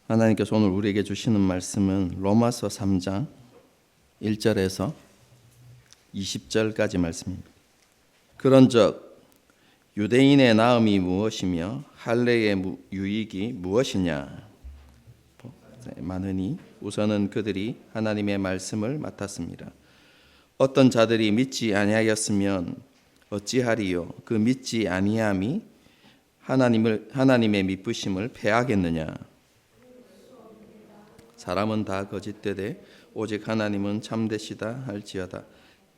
하나님께서 오늘 우리에게 주시는 말씀은 로마서 3장 1절에서 20절까지 말씀입니다. 그런즉 유대인의 나음이 무엇이며 할례의 유익이 무엇이냐? 많으니 우선은 그들이 하나님의 말씀을 맡았습니다. 어떤 자들이 믿지 아니하였으면 어찌하리요? 그 믿지 아니함이 하나님의 미쁘심을 패하겠느냐? 사람은 다 거짓되되 오직 하나님은 참되시다 할지어다.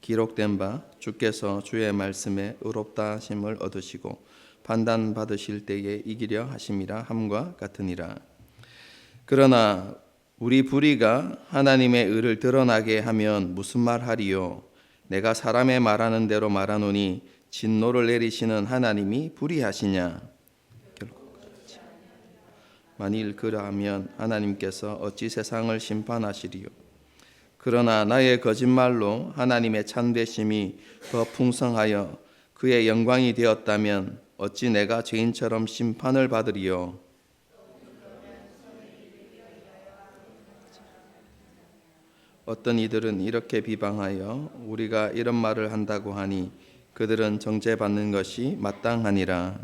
기록된 바 주께서 주의 말씀에 의롭다 하심을 얻으시고 판단 받으실 때에 이기려 하심이라 함과 같으니라. 그러나 우리 불의가 하나님의 의를 드러나게 하면 무슨 말하리요? 내가 사람의 말하는 대로 말하노니 진노를 내리시는 하나님이 불의하시냐? 만일 그러하면 하나님께서 어찌 세상을 심판하시리요? 그러나 나의 거짓말로 하나님의 참되심이 더 풍성하여 그의 영광이 되었다면 어찌 내가 죄인처럼 심판을 받으리요? 어떤 이들은 이렇게 비방하여 우리가 이런 말을 한다고 하니 그들은 정죄받는 것이 마땅하니라.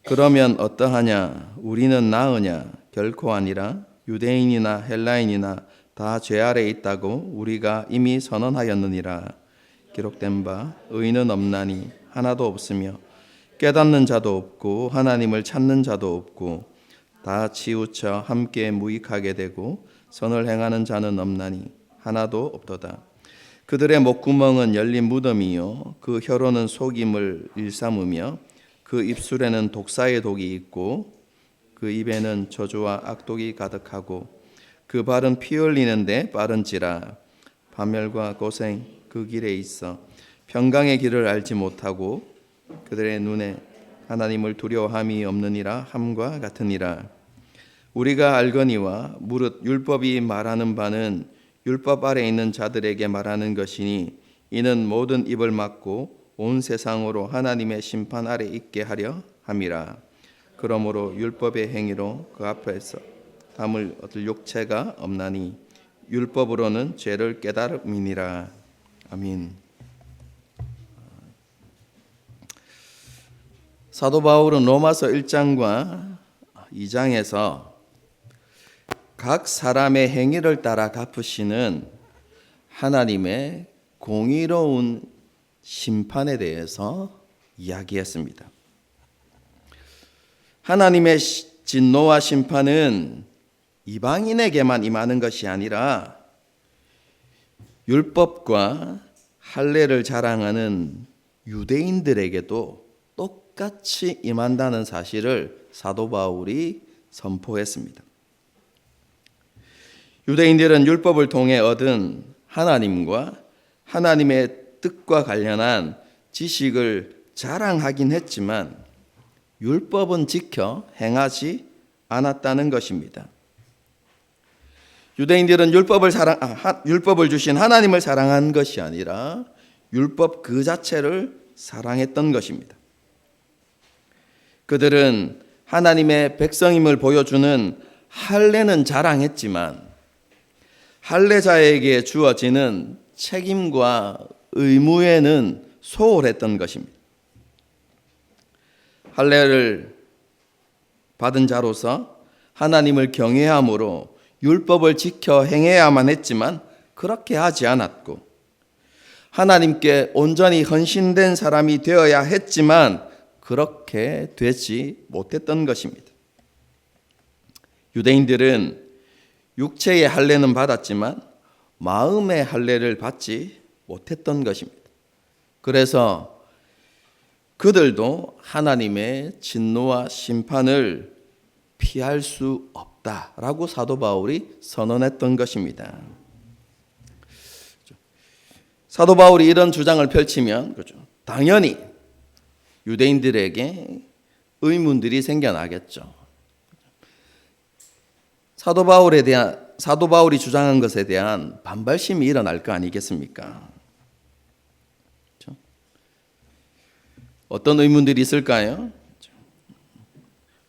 그러면 어떠하냐? 우리는 나으냐? 결코 아니라 유대인이나 헬라인이나 다 죄 아래 있다고 우리가 이미 선언하였느니라. 기록된 바 의인은 없나니 하나도 없으며 깨닫는 자도 없고 하나님을 찾는 자도 없고 다 치우쳐 함께 무익하게 되고 선을 행하는 자는 없나니 하나도 없도다. 그들의 목구멍은 열린 무덤이요 그 혀로는 속임을 일삼으며 그 입술에는 독사의 독이 있고 그 입에는 저주와 악독이 가득하고 그 발은 피 흘리는데 빠른지라. 파멸과 고생 그 길에 있어 평강의 길을 알지 못하고 그들의 눈에 하나님을 두려워함이 없느니라 함과 같으니라. 우리가 알거니와 무릇 율법이 말하는 바는 율법 아래 있는 자들에게 말하는 것이니 이는 모든 입을 막고 온 세상으로 하나님의 심판 아래 있게 하려 함이라. 그러므로 율법의 행위로 그 앞에서 담을 얻을 욕체가 없나니 율법으로는 죄를 깨달음이니라. 아멘. 사도 바울은 로마서 1장과 2장에서 각 사람의 행위를 따라 갚으시는 하나님의 공의로운 심판에 대해서 이야기했습니다. 하나님의 진노와 심판은 이방인에게만 임하는 것이 아니라 율법과 할례를 자랑하는 유대인들에게도 똑같이 임한다는 사실을 사도 바울이 선포했습니다. 유대인들은 율법을 통해 얻은 하나님과 하나님의 뜻과 관련한 지식을 자랑하긴 했지만 율법은 지켜 행하지 않았다는 것입니다. 유대인들은 율법을 주신 하나님을 사랑한 것이 아니라 율법 그 자체를 사랑했던 것입니다. 그들은 하나님의 백성임을 보여주는 할례는 자랑했지만 할례자에게 주어지는 책임과 의무에는 소홀했던 것입니다. 할례를 받은 자로서 하나님을 경외함으로 율법을 지켜 행해야만 했지만 그렇게 하지 않았고 하나님께 온전히 헌신된 사람이 되어야 했지만 그렇게 되지 못했던 것입니다. 유대인들은 육체의 할례는 받았지만 마음의 할례를 받지 못했던 것입니다. 그래서 그들도 하나님의 진노와 심판을 피할 수 없다라고 사도 바울이 선언했던 것입니다. 사도 바울이 이런 주장을 펼치면 당연히 유대인들에게 의문들이 생겨나겠죠. 사도 바울이 주장한 것에 대한 반발심이 일어날 거 아니겠습니까? 어떤 의문들이 있을까요?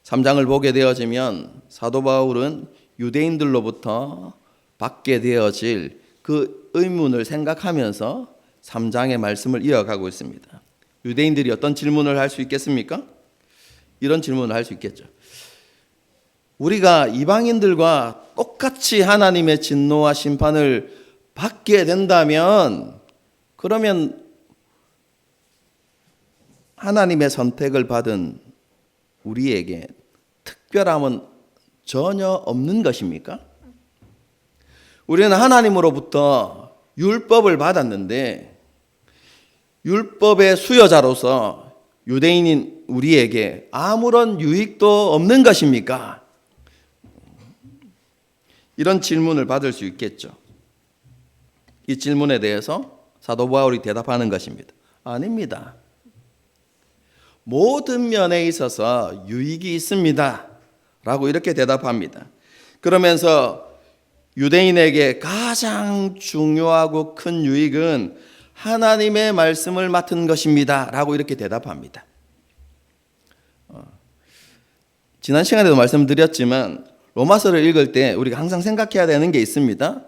3장을 보게 되어지면 사도 바울은 유대인들로부터 받게 되어질 그 의문을 생각하면서 3장의 말씀을 이어가고 있습니다. 유대인들이 어떤 질문을 할 수 있겠습니까? 이런 질문을 할 수 있겠죠. 우리가 이방인들과 똑같이 하나님의 진노와 심판을 받게 된다면 그러면 하나님의 선택을 받은 우리에게 특별함은 전혀 없는 것입니까? 우리는 하나님으로부터 율법을 받았는데 율법의 수여자로서 유대인인 우리에게 아무런 유익도 없는 것입니까? 이런 질문을 받을 수 있겠죠. 이 질문에 대해서 사도 바울이 대답하는 것입니다. 아닙니다. 모든 면에 있어서 유익이 있습니다. 라고 이렇게 대답합니다. 그러면서 유대인에게 가장 중요하고 큰 유익은 하나님의 말씀을 맡은 것입니다. 라고 이렇게 대답합니다. 지난 시간에도 말씀드렸지만 로마서를 읽을 때 우리가 항상 생각해야 되는 게 있습니다.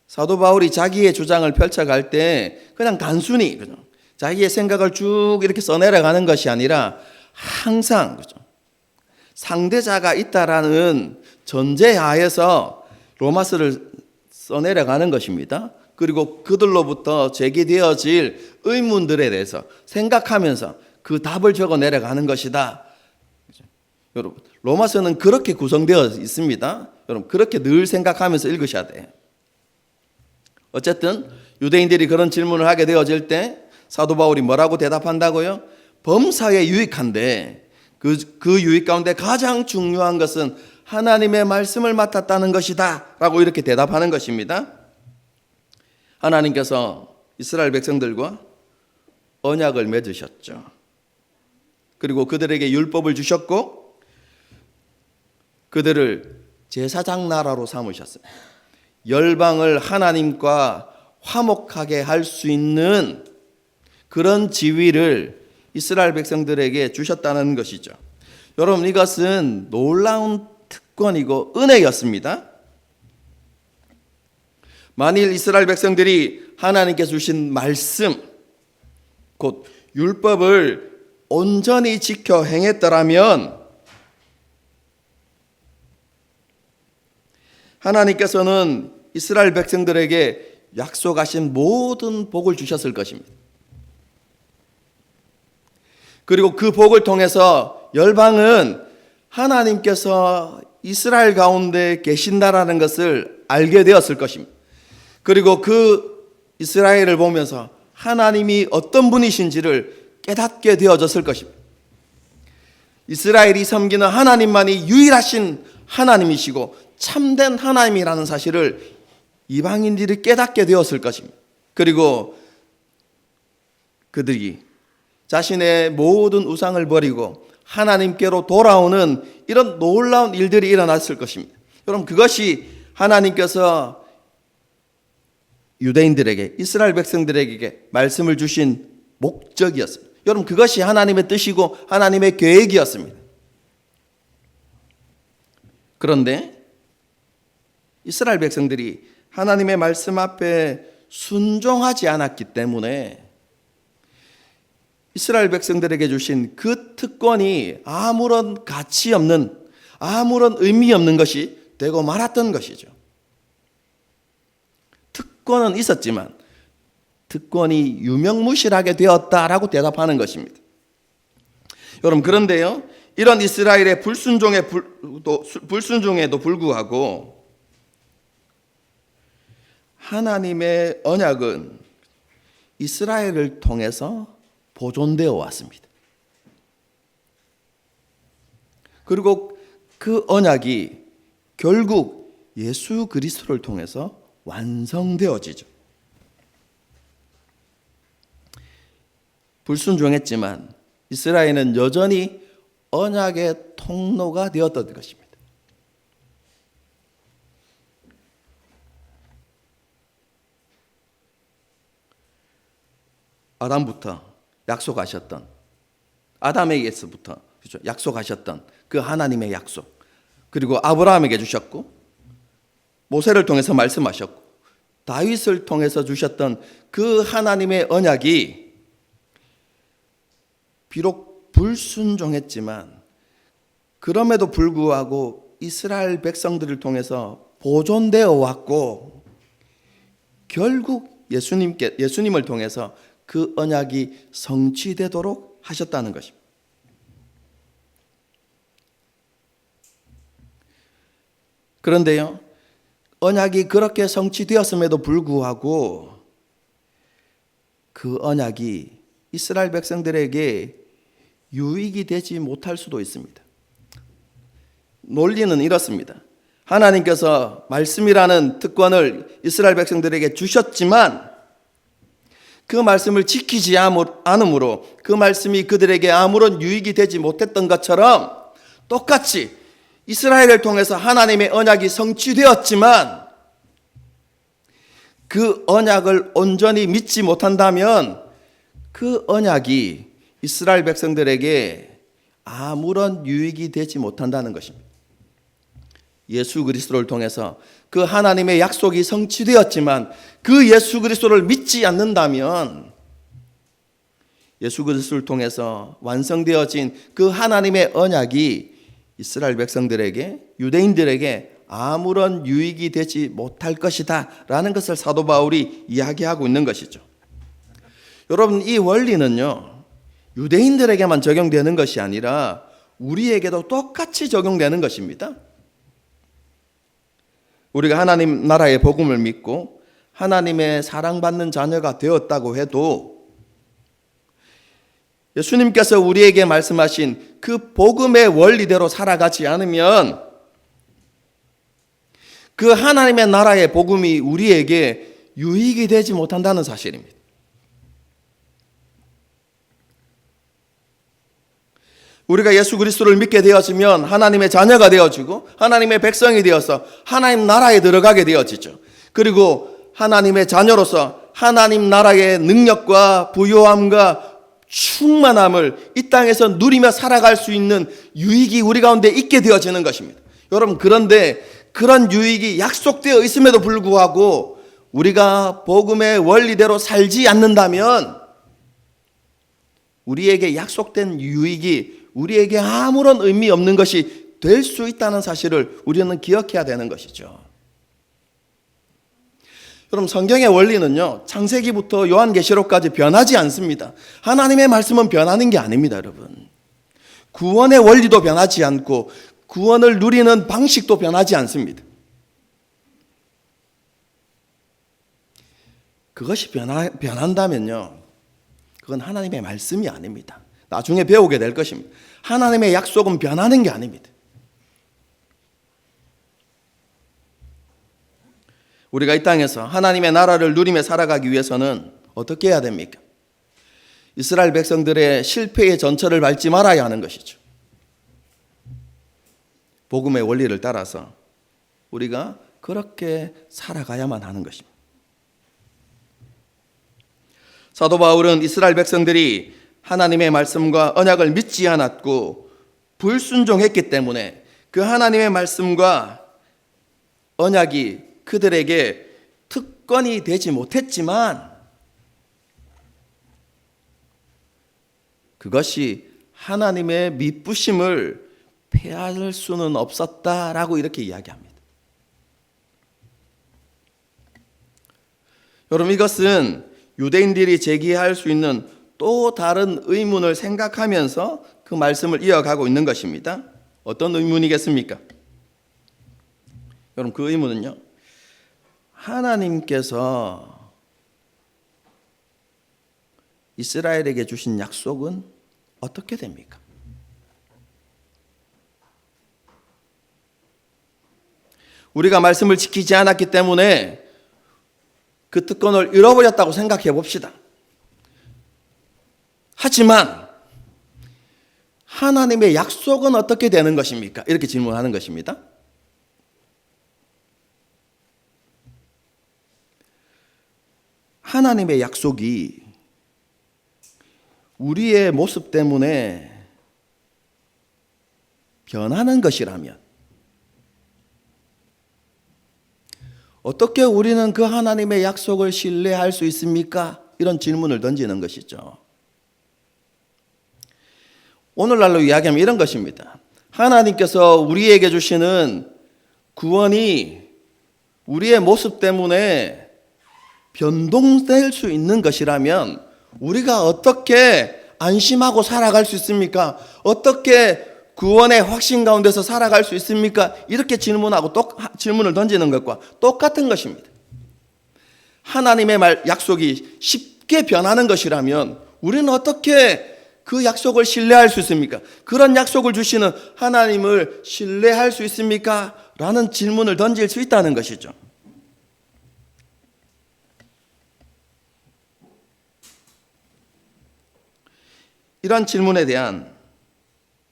사도 바울이 자기의 주장을 펼쳐갈 때 그냥 단순히 자기의 생각을 쭉 이렇게 써내려가는 것이 아니라 항상 상대자가 있다라는 전제하에서 로마서를 써내려가는 것입니다. 그리고 그들로부터 제기되어질 의문들에 대해서 생각하면서 그 답을 적어 내려가는 것이다. 여러분, 로마서는 그렇게 구성되어 있습니다. 여러분, 그렇게 늘 생각하면서 읽으셔야 돼요. 어쨌든 유대인들이 그런 질문을 하게 되어질 때 사도 바울이 뭐라고 대답한다고요? 범사에 유익한데 그 유익 가운데 가장 중요한 것은 하나님의 말씀을 맡았다는 것이다 라고 이렇게 대답하는 것입니다. 하나님께서 이스라엘 백성들과 언약을 맺으셨죠. 그리고 그들에게 율법을 주셨고 그들을 제사장 나라로 삼으셨습니다. 열방을 하나님과 화목하게 할 수 있는 그런 지위를 이스라엘 백성들에게 주셨다는 것이죠. 여러분, 이것은 놀라운 특권이고 은혜였습니다. 만일 이스라엘 백성들이 하나님께서 주신 말씀, 곧 율법을 온전히 지켜 행했더라면 하나님께서는 이스라엘 백성들에게 약속하신 모든 복을 주셨을 것입니다. 그리고 그 복을 통해서 열방은 하나님께서 이스라엘 가운데 계신다라는 것을 알게 되었을 것입니다. 그리고 그 이스라엘을 보면서 하나님이 어떤 분이신지를 깨닫게 되어졌을 것입니다. 이스라엘이 섬기는 하나님만이 유일하신 하나님이시고 참된 하나님이라는 사실을 이방인들이 깨닫게 되었을 것입니다. 그리고 그들이 자신의 모든 우상을 버리고 하나님께로 돌아오는 이런 놀라운 일들이 일어났을 것입니다. 여러분, 그것이 하나님께서 유대인들에게, 이스라엘 백성들에게 말씀을 주신 목적이었습니다. 여러분, 그것이 하나님의 뜻이고 하나님의 계획이었습니다. 그런데 이스라엘 백성들이 하나님의 말씀 앞에 순종하지 않았기 때문에 이스라엘 백성들에게 주신 그 특권이 아무런 가치 없는, 아무런 의미 없는 것이 되고 말았던 것이죠. 특권은 있었지만 특권이 유명무실하게 되었다라고 대답하는 것입니다. 여러분, 그런데요, 이런 이스라엘의 불순종에도 불구하고 하나님의 언약은 이스라엘을 통해서 보존되어 왔습니다. 그리고 그 언약이 결국 예수 그리스도를 통해서 완성되어지죠. 불순종했지만 이스라엘은 여전히 언약의 통로가 되었던 것입니다. 아담부터 약속하셨던, 아담에게서부터 그죠? 약속하셨던 그 하나님의 약속. 그리고 아브라함에게 주셨고 모세를 통해서 말씀하셨고 다윗을 통해서 주셨던 그 하나님의 언약이 비록 불순종했지만 그럼에도 불구하고 이스라엘 백성들을 통해서 보존되어 왔고 결국 예수님을 통해서 그 언약이 성취되도록 하셨다는 것입니다. 그런데요, 언약이 그렇게 성취되었음에도 불구하고 그 언약이 이스라엘 백성들에게 유익이 되지 못할 수도 있습니다. 논리는 이렇습니다. 하나님께서 말씀이라는 특권을 이스라엘 백성들에게 주셨지만 그 말씀을 지키지 않으므로 그 말씀이 그들에게 아무런 유익이 되지 못했던 것처럼 똑같이 이스라엘을 통해서 하나님의 언약이 성취되었지만 그 언약을 온전히 믿지 못한다면 그 언약이 이스라엘 백성들에게 아무런 유익이 되지 못한다는 것입니다. 예수 그리스도를 통해서 그 하나님의 약속이 성취되었지만 그 예수 그리스도를 믿지 않는다면 예수 그리스도를 통해서 완성되어진 그 하나님의 언약이 이스라엘 백성들에게, 유대인들에게 아무런 유익이 되지 못할 것이다 라는 것을 사도 바울이 이야기하고 있는 것이죠. 여러분, 이 원리는요 유대인들에게만 적용되는 것이 아니라 우리에게도 똑같이 적용되는 것입니다. 우리가 하나님 나라의 복음을 믿고 하나님의 사랑받는 자녀가 되었다고 해도 예수님께서 우리에게 말씀하신 그 복음의 원리대로 살아가지 않으면 그 하나님의 나라의 복음이 우리에게 유익이 되지 못한다는 사실입니다. 우리가 예수 그리스도를 믿게 되어지면 하나님의 자녀가 되어지고 하나님의 백성이 되어서 하나님 나라에 들어가게 되어지죠. 그리고 하나님의 자녀로서 하나님 나라의 능력과 부요함과 충만함을 이 땅에서 누리며 살아갈 수 있는 유익이 우리 가운데 있게 되어지는 것입니다. 여러분, 그런데 그런 유익이 약속되어 있음에도 불구하고 우리가 복음의 원리대로 살지 않는다면 우리에게 약속된 유익이 우리에게 아무런 의미 없는 것이 될 수 있다는 사실을 우리는 기억해야 되는 것이죠. 여러분, 성경의 원리는요 창세기부터 요한계시록까지 변하지 않습니다. 하나님의 말씀은 변하는 게 아닙니다. 여러분, 구원의 원리도 변하지 않고 구원을 누리는 방식도 변하지 않습니다. 그것이 변한다면요 그건 하나님의 말씀이 아닙니다. 나중에 배우게 될 것입니다. 하나님의 약속은 변하는 게 아닙니다. 우리가 이 땅에서 하나님의 나라를 누리며 살아가기 위해서는 어떻게 해야 됩니까? 이스라엘 백성들의 실패의 전철을 밟지 말아야 하는 것이죠. 복음의 원리를 따라서 우리가 그렇게 살아가야만 하는 것입니다. 사도 바울은 이스라엘 백성들이 하나님의 말씀과 언약을 믿지 않았고 불순종했기 때문에 그 하나님의 말씀과 언약이 그들에게 특권이 되지 못했지만 그것이 하나님의 미쁘심을 폐할 수는 없었다라고 이렇게 이야기합니다. 여러분, 이것은 유대인들이 제기할 수 있는 또 다른 의문을 생각하면서 그 말씀을 이어가고 있는 것입니다. 어떤 의문이겠습니까? 여러분, 그 의문은요 하나님께서 이스라엘에게 주신 약속은 어떻게 됩니까? 우리가 말씀을 지키지 않았기 때문에 그 특권을 잃어버렸다고 생각해 봅시다. 하지만 하나님의 약속은 어떻게 되는 것입니까? 이렇게 질문하는 것입니다. 하나님의 약속이 우리의 모습 때문에 변하는 것이라면 어떻게 우리는 그 하나님의 약속을 신뢰할 수 있습니까? 이런 질문을 던지는 것이죠. 오늘날로 이야기하면 이런 것입니다. 하나님께서 우리에게 주시는 구원이 우리의 모습 때문에 변동될 수 있는 것이라면 우리가 어떻게 안심하고 살아갈 수 있습니까? 어떻게 구원의 확신 가운데서 살아갈 수 있습니까? 이렇게 질문을 던지는 것과 똑같은 것입니다. 하나님의 약속이 쉽게 변하는 것이라면 우리는 어떻게 그 약속을 신뢰할 수 있습니까? 그런 약속을 주시는 하나님을 신뢰할 수 있습니까? 라는 질문을 던질 수 있다는 것이죠. 이런 질문에 대한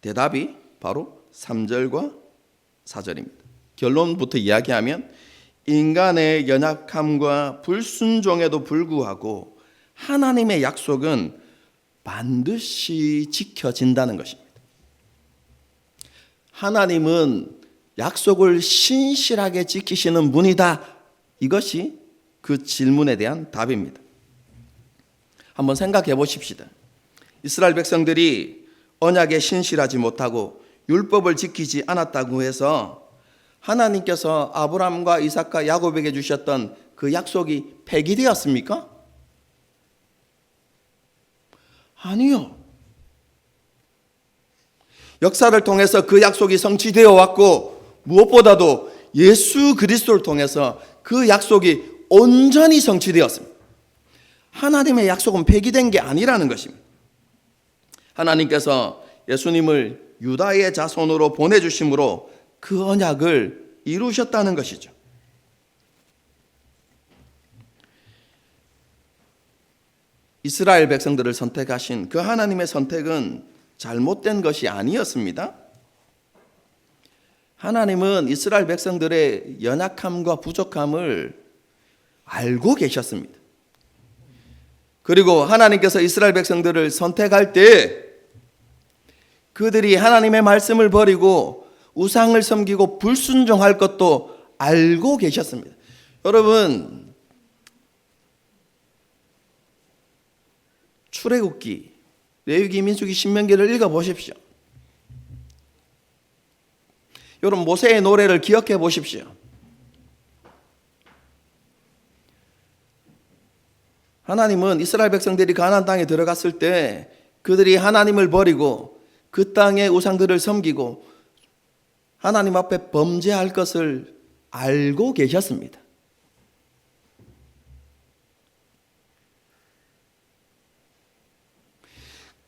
대답이 바로 3절과 4절입니다. 결론부터 이야기하면 인간의 연약함과 불순종에도 불구하고 하나님의 약속은 반드시 지켜진다는 것입니다. 하나님은 약속을 신실하게 지키시는 분이다. 이것이 그 질문에 대한 답입니다. 한번 생각해 보십시다. 이스라엘 백성들이 언약에 신실하지 못하고 율법을 지키지 않았다고 해서 하나님께서 아브라함과 이삭과 야곱에게 주셨던 그 약속이 폐기되었습니까? 아니요. 역사를 통해서 그 약속이 성취되어 왔고 무엇보다도 예수 그리스도를 통해서 그 약속이 온전히 성취되었습니다. 하나님의 약속은 폐기된 게 아니라는 것입니다. 하나님께서 예수님을 유다의 자손으로 보내주심으로 그 언약을 이루셨다는 것이죠. 이스라엘 백성들을 선택하신 그 하나님의 선택은 잘못된 것이 아니었습니다. 하나님은 이스라엘 백성들의 연약함과 부족함을 알고 계셨습니다. 그리고 하나님께서 이스라엘 백성들을 선택할 때 그들이 하나님의 말씀을 버리고 우상을 섬기고 불순종할 것도 알고 계셨습니다. 여러분, 출애굽기, 레위기, 민수기, 신명기를 읽어보십시오. 여러분, 모세의 노래를 기억해 보십시오. 하나님은 이스라엘 백성들이 가나안 땅에 들어갔을 때 그들이 하나님을 버리고 그 땅의 우상들을 섬기고 하나님 앞에 범죄할 것을 알고 계셨습니다.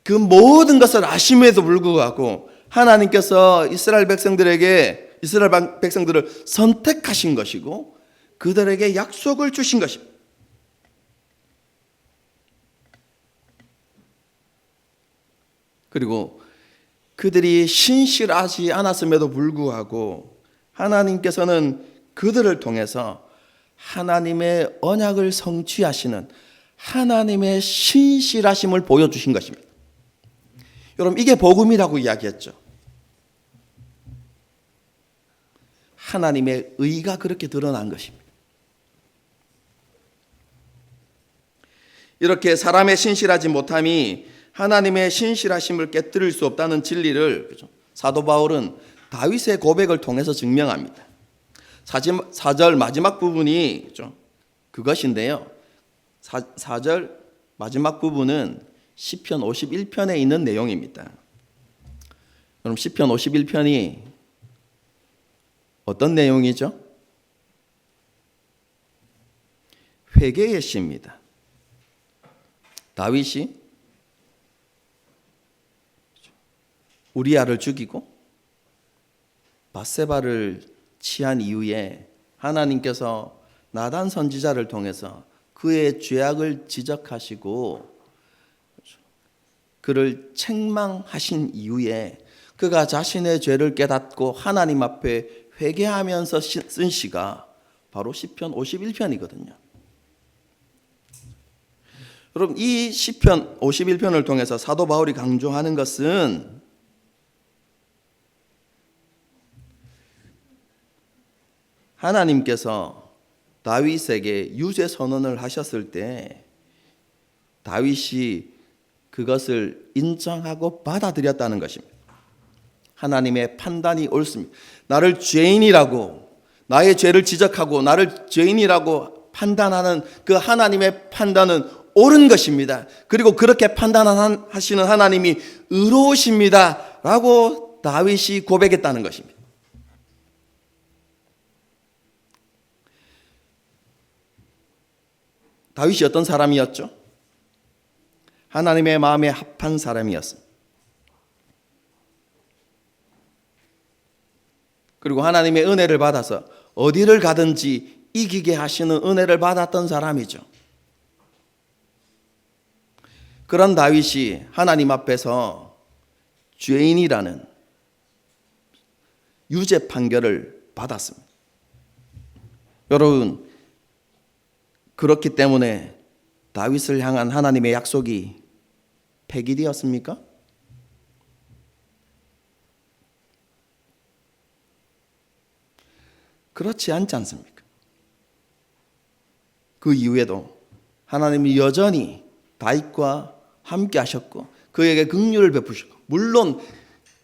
그 모든 것을 아심에도 불구하고 하나님께서 이스라엘 백성들을 선택하신 것이고 그들에게 약속을 주신 것입니다. 그리고 그들이 신실하지 않았음에도 불구하고 하나님께서는 그들을 통해서 하나님의 언약을 성취하시는 하나님의 신실하심을 보여주신 것입니다. 여러분, 이게 복음이라고 이야기했죠. 하나님의 의가 그렇게 드러난 것입니다. 이렇게 사람의 신실하지 못함이 하나님의 신실하심을 깨뜨릴 수 없다는 진리를 사도 바울은 다윗의 고백을 통해서 증명합니다. 4절 마지막 부분이 그것인데요. 4절 마지막 부분은 시편 51편에 있는 내용입니다. 그럼 시편 51편이 어떤 내용이죠? 회개의 시입니다. 다윗이 우리아를 죽이고 밧세바를 취한 이후에 하나님께서 나단 선지자를 통해서 그의 죄악을 지적하시고 그를 책망하신 이후에 그가 자신의 죄를 깨닫고 하나님 앞에 회개하면서 쓴 시가 바로 시편 51편이거든요. 여러분, 이 시편 51편을 통해서 사도 바울이 강조하는 것은 하나님께서 다윗에게 유죄 선언을 하셨을 때 다윗이 그것을 인정하고 받아들였다는 것입니다. 하나님의 판단이 옳습니다. 나를 죄인이라고, 나의 죄를 지적하고 나를 죄인이라고 판단하는 그 하나님의 판단은 옳은 것입니다. 그리고 그렇게 판단하시는 하나님이 의로우십니다 라고 다윗이 고백했다는 것입니다. 다윗이 어떤 사람이었죠? 하나님의 마음에 합한 사람이었습니다. 그리고 하나님의 은혜를 받아서 어디를 가든지 이기게 하시는 은혜를 받았던 사람이죠. 그런 다윗이 하나님 앞에서 죄인이라는 유죄 판결을 받았습니다. 여러분, 그렇기 때문에 다윗을 향한 하나님의 약속이 폐기되었습니까? 그렇지 않지 않습니까? 그 이후에도 하나님이 여전히 다윗과 함께 하셨고 그에게 긍휼을 베푸셨고, 물론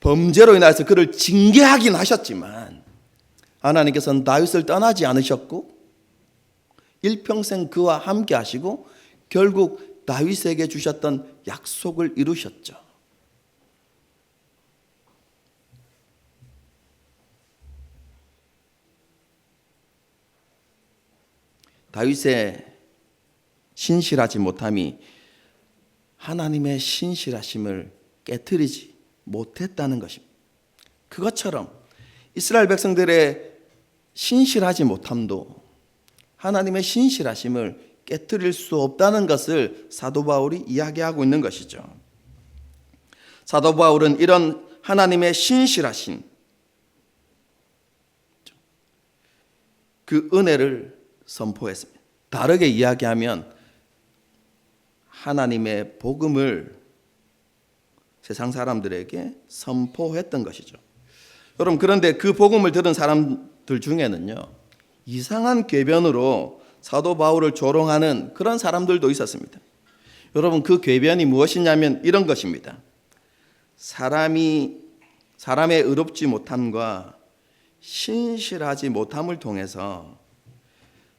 범죄로 인해서 그를 징계하긴 하셨지만 하나님께서는 다윗을 떠나지 않으셨고 일평생 그와 함께 하시고 결국 다윗에게 주셨던 약속을 이루셨죠. 다윗의 신실하지 못함이 하나님의 신실하심을 깨트리지 못했다는 것입니다. 그것처럼 이스라엘 백성들의 신실하지 못함도 하나님의 신실하심을 깨트릴 수 없다는 것을 사도 바울이 이야기하고 있는 것이죠. 사도 바울은 이런 하나님의 신실하신 그 은혜를 선포했습니다. 다르게 이야기하면 하나님의 복음을 세상 사람들에게 선포했던 것이죠. 여러분, 그런데 그 복음을 들은 사람들 중에는요, 이상한 궤변으로 사도 바울을 조롱하는 그런 사람들도 있었습니다. 여러분, 그 궤변이 무엇이냐면 이런 것입니다. 사람의 의롭지 못함과 신실하지 못함을 통해서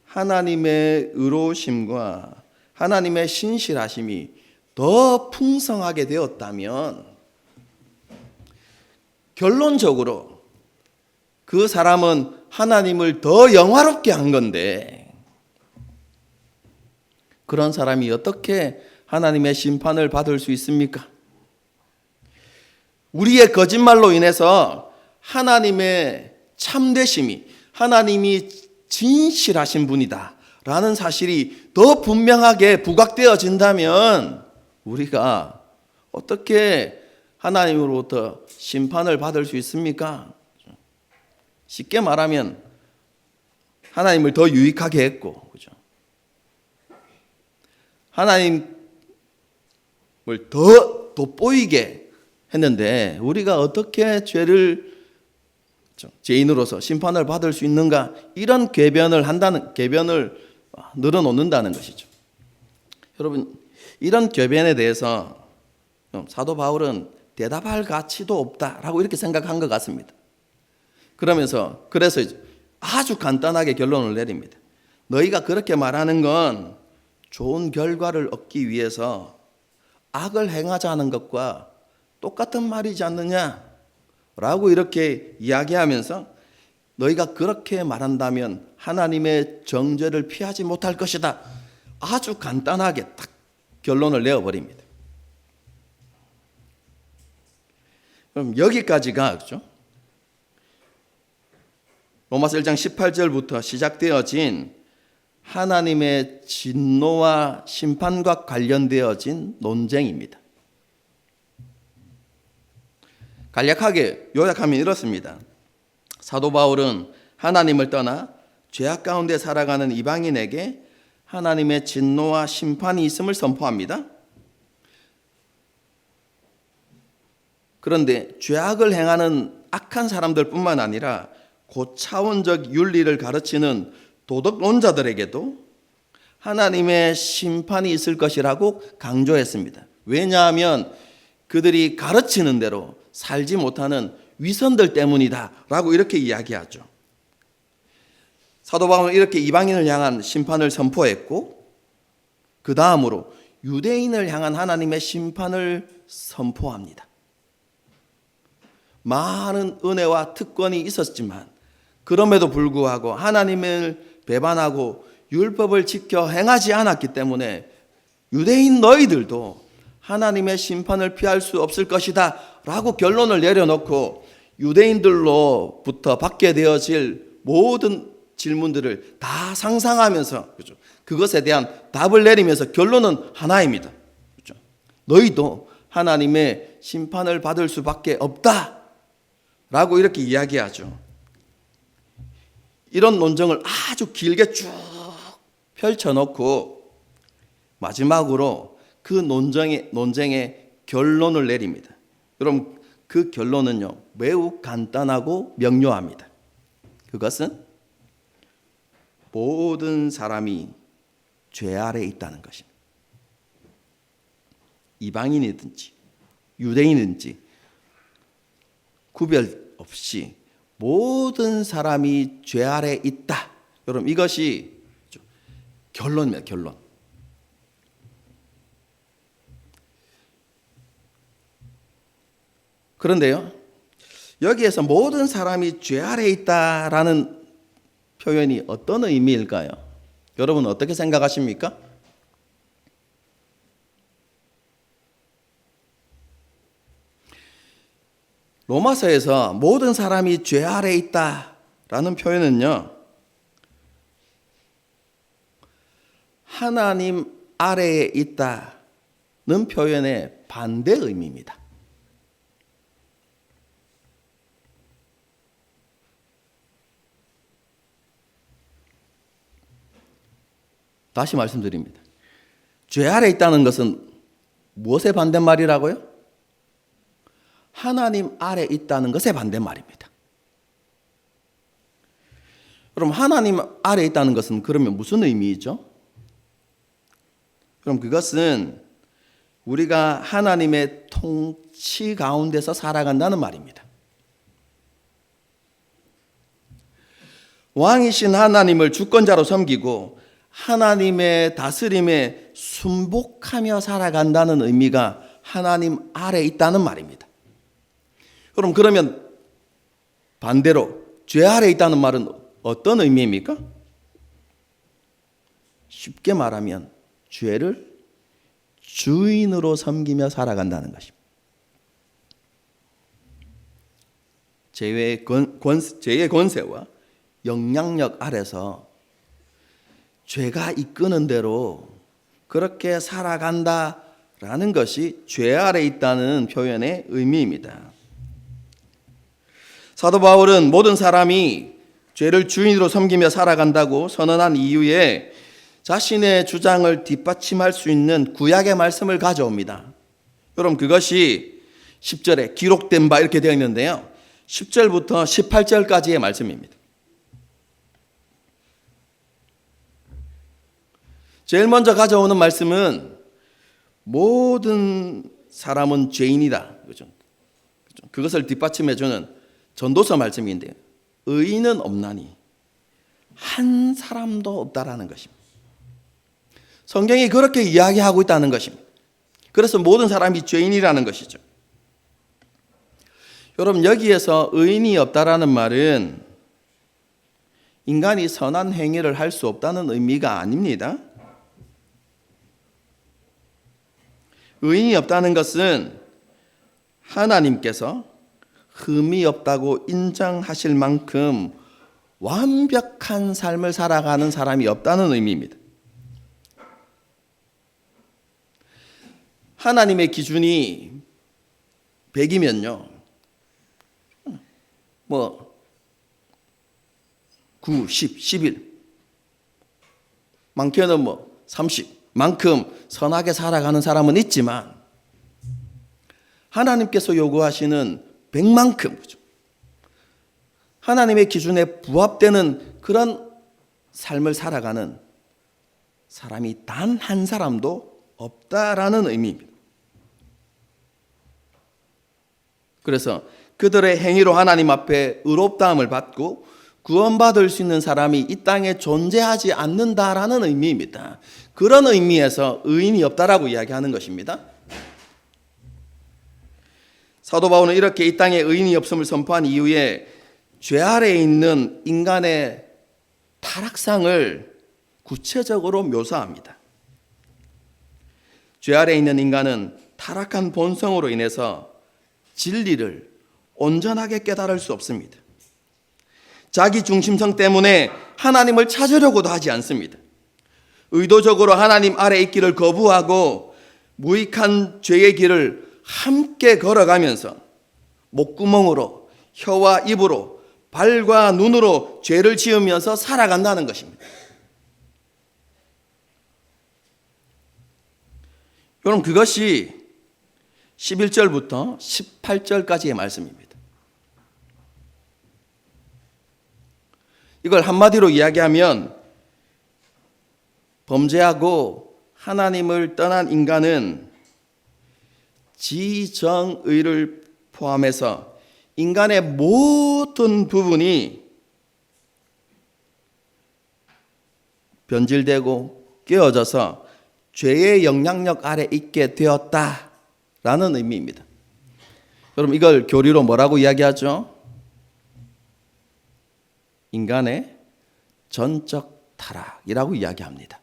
하나님의 의로우심과 하나님의 신실하심이 더 풍성하게 되었다면 결론적으로 그 사람은 하나님을 더 영화롭게 한 건데, 그런 사람이 어떻게 하나님의 심판을 받을 수 있습니까? 우리의 거짓말로 인해서 하나님의 참되심이, 하나님이 진실하신 분이다 라는 사실이 더 분명하게 부각되어진다면 우리가 어떻게 하나님으로부터 심판을 받을 수 있습니까? 쉽게 말하면 하나님을 더 유익하게 했고, 그죠? 하나님을 더 돋보이게 했는데 우리가 어떻게 죄인으로서 심판을 받을 수 있는가? 이런 궤변을 늘어놓는다는 것이죠. 여러분, 이런 궤변에 대해서 사도 바울은 대답할 가치도 없다라고 이렇게 생각한 것 같습니다. 그래서 아주 간단하게 결론을 내립니다. 너희가 그렇게 말하는 건 좋은 결과를 얻기 위해서 악을 행하자는 것과 똑같은 말이지 않느냐? 라고 이렇게 이야기하면서 너희가 그렇게 말한다면 하나님의 정죄를 피하지 못할 것이다. 아주 간단하게 딱 결론을 내어버립니다. 그럼 여기까지가 그렇죠? 로마서 1장 18절부터 시작되어진 하나님의 진노와 심판과 관련되어진 논쟁입니다. 간략하게 요약하면 이렇습니다. 사도 바울은 하나님을 떠나 죄악 가운데 살아가는 이방인에게 하나님의 진노와 심판이 있음을 선포합니다. 그런데 죄악을 행하는 악한 사람들뿐만 아니라 고차원적 윤리를 가르치는 도덕론자들에게도 하나님의 심판이 있을 것이라고 강조했습니다. 왜냐하면 그들이 가르치는 대로 살지 못하는 위선들 때문이다라고 이렇게 이야기하죠. 사도 바울은 이렇게 이방인을 향한 심판을 선포했고, 그 다음으로 유대인을 향한 하나님의 심판을 선포합니다. 많은 은혜와 특권이 있었지만 그럼에도 불구하고 하나님을 배반하고 율법을 지켜 행하지 않았기 때문에 유대인 너희들도 하나님의 심판을 피할 수 없을 것이다 라고 결론을 내려놓고 유대인들로부터 받게 되어질 모든 질문들을 다 상상하면서, 그렇죠? 그것에 대한 답을 내리면서 결론은 하나입니다. 그렇죠? 너희도 하나님의 심판을 받을 수밖에 없다 라고 이렇게 이야기하죠. 이런 논쟁을 아주 길게 쭉 펼쳐놓고 마지막으로 그 논쟁의 결론을 내립니다. 여러분, 그 결론은요 매우 간단하고 명료합니다. 그것은 모든 사람이 죄 아래에 있다는 것입니다. 이방인이든지 유대인이든지 구별 없이 모든 사람이 죄 아래에 있다. 여러분, 이것이 결론입니다. 결론. 그런데요, 여기에서 모든 사람이 죄 아래에 있다라는 표현이 어떤 의미일까요? 여러분 어떻게 생각하십니까? 로마서에서 모든 사람이 죄 아래에 있다라는 표현은요, 하나님 아래에 있다는 표현의 반대 의미입니다. 다시 말씀드립니다. 죄 아래에 있다는 것은 무엇의 반대말이라고요? 하나님 아래에 있다는 것의 반대말입니다. 그럼 하나님 아래에 있다는 것은 그러면 무슨 의미이죠? 그럼 그것은 우리가 하나님의 통치 가운데서 살아간다는 말입니다. 왕이신 하나님을 주권자로 섬기고 하나님의 다스림에 순복하며 살아간다는 의미가 하나님 아래에 있다는 말입니다. 그러면 반대로 죄 아래에 있다는 말은 어떤 의미입니까? 쉽게 말하면 죄를 주인으로 섬기며 살아간다는 것입니다. 죄의 권세와 영향력 아래서 죄가 이끄는 대로 그렇게 살아간다라는 것이 죄 아래에 있다는 표현의 의미입니다. 사도 바울은 모든 사람이 죄를 주인으로 섬기며 살아간다고 선언한 이후에 자신의 주장을 뒷받침할 수 있는 구약의 말씀을 가져옵니다. 여러분, 그것이 10절에 기록된 바 이렇게 되어 있는데요, 10절부터 18절까지의 말씀입니다. 제일 먼저 가져오는 말씀은 모든 사람은 죄인이다. 그렇죠? 그것을 뒷받침해주는 전도서 말씀인데요, 의인은 없나니 한 사람도 없다라는 것입니다. 성경이 그렇게 이야기하고 있다는 것입니다. 그래서 모든 사람이 죄인이라는 것이죠. 여러분, 여기에서 의인이 없다라는 말은 인간이 선한 행위를 할 수 없다는 의미가 아닙니다. 의인이 없다는 것은 하나님께서 흠이 없다고 인정하실 만큼 완벽한 삶을 살아가는 사람이 없다는 의미입니다. 하나님의 기준이 100이면요, 9, 10, 11, 많게는 30만큼 선하게 살아가는 사람은 있지만 하나님께서 요구하시는 100만큼, 하나님의 기준에 부합되는 그런 삶을 살아가는 사람이 단 한 사람도 없다라는 의미입니다. 그래서 그들의 행위로 하나님 앞에 의롭다함을 받고 구원받을 수 있는 사람이 이 땅에 존재하지 않는다라는 의미입니다. 그런 의미에서 의인이 없다라고 이야기하는 것입니다. 사도 바울은 이렇게 이 땅에 의인이 없음을 선포한 이후에 죄 아래에 있는 인간의 타락상을 구체적으로 묘사합니다. 죄 아래에 있는 인간은 타락한 본성으로 인해서 진리를 온전하게 깨달을 수 없습니다. 자기 중심성 때문에 하나님을 찾으려고도 하지 않습니다. 의도적으로 하나님 아래 있기를 거부하고 무익한 죄의 길을 함께 걸어가면서 목구멍으로, 혀와 입으로, 발과 눈으로 죄를 지으면서 살아간다는 것입니다. 여러분, 그것이 11절부터 18절까지의 말씀입니다. 이걸 한마디로 이야기하면 범죄하고 하나님을 떠난 인간은 지정의를 포함해서 인간의 모든 부분이 변질되고 깨어져서 죄의 영향력 아래 있게 되었다라는 의미입니다. 여러분, 이걸 교리로 뭐라고 이야기하죠? 인간의 전적 타락이라고 이야기합니다.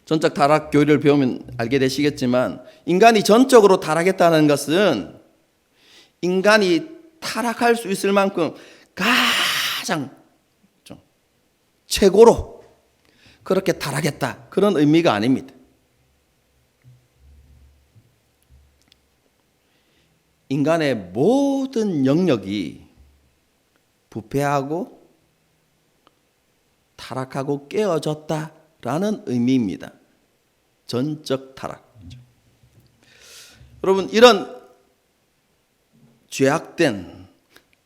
전적 타락 교리를 배우면 알게 되시겠지만 인간이 전적으로 타락했다는 것은 인간이 타락할 수 있을 만큼 가장 최고로 그렇게 타락했다, 그런 의미가 아닙니다. 인간의 모든 영역이 부패하고 타락하고 깨어졌다라는 의미입니다. 전적 타락. 여러분, 이런 죄악된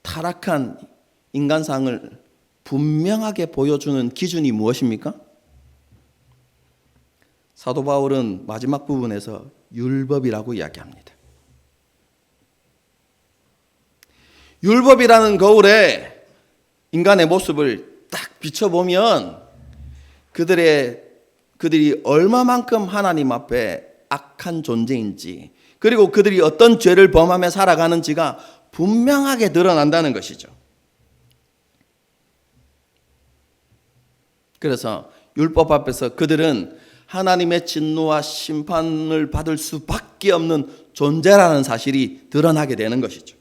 타락한 인간상을 분명하게 보여주는 기준이 무엇입니까? 사도 바울은 마지막 부분에서 율법이라고 이야기합니다. 율법이라는 거울에 인간의 모습을 딱 비춰보면 그들이 얼마만큼 하나님 앞에 악한 존재인지, 그리고 그들이 어떤 죄를 범하며 살아가는지가 분명하게 드러난다는 것이죠. 그래서 율법 앞에서 그들은 하나님의 진노와 심판을 받을 수밖에 없는 존재라는 사실이 드러나게 되는 것이죠.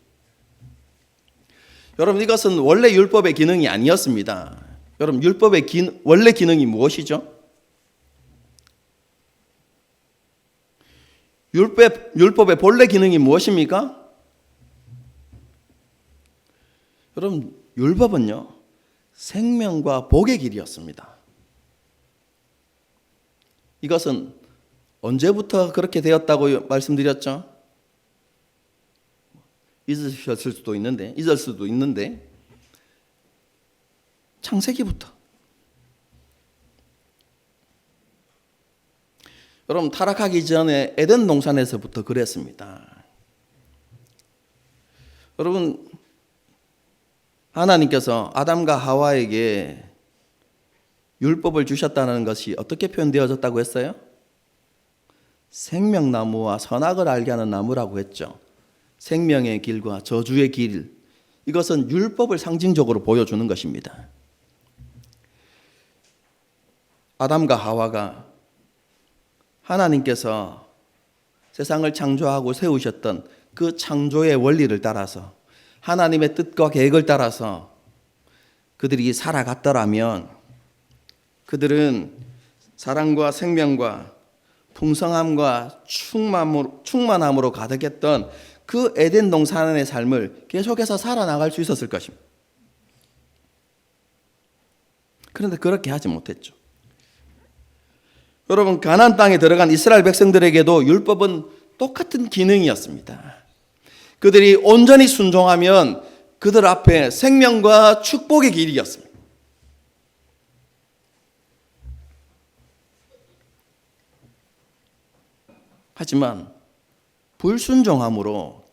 여러분, 이것은 원래 율법의 기능이 아니었습니다. 여러분, 율법의 원래 기능이 무엇이죠? 율법의 본래 기능이 무엇입니까? 여러분, 율법은요, 생명과 복의 길이었습니다. 이것은 언제부터 그렇게 되었다고 말씀드렸죠? 잊을 수도 있는데 창세기부터. 여러분, 타락하기 전에 에덴 동산에서부터 그랬습니다. 여러분, 하나님께서 아담과 하와에게 율법을 주셨다는 것이 어떻게 표현되어졌다고 했어요? 생명나무와 선악을 알게 하는 나무라고 했죠. 생명의 길과 저주의 길, 이것은 율법을 상징적으로 보여주는 것입니다. 아담과 하와가 하나님께서 세상을 창조하고 세우셨던 그 창조의 원리를 따라서 하나님의 뜻과 계획을 따라서 그들이 살아갔더라면 그들은 사랑과 생명과 풍성함과 충만함으로 가득했던 그 에덴 동산의 삶을 계속해서 살아나갈 수 있었을 것입니다. 그런데 그렇게 하지 못했죠. 여러분, 가나안 땅에 들어간 이스라엘 백성들에게도 율법은 똑같은 기능이었습니다. 그들이 온전히 순종하면 그들 앞에 생명과 축복의 길이었습니다. 하지만 불순종함으로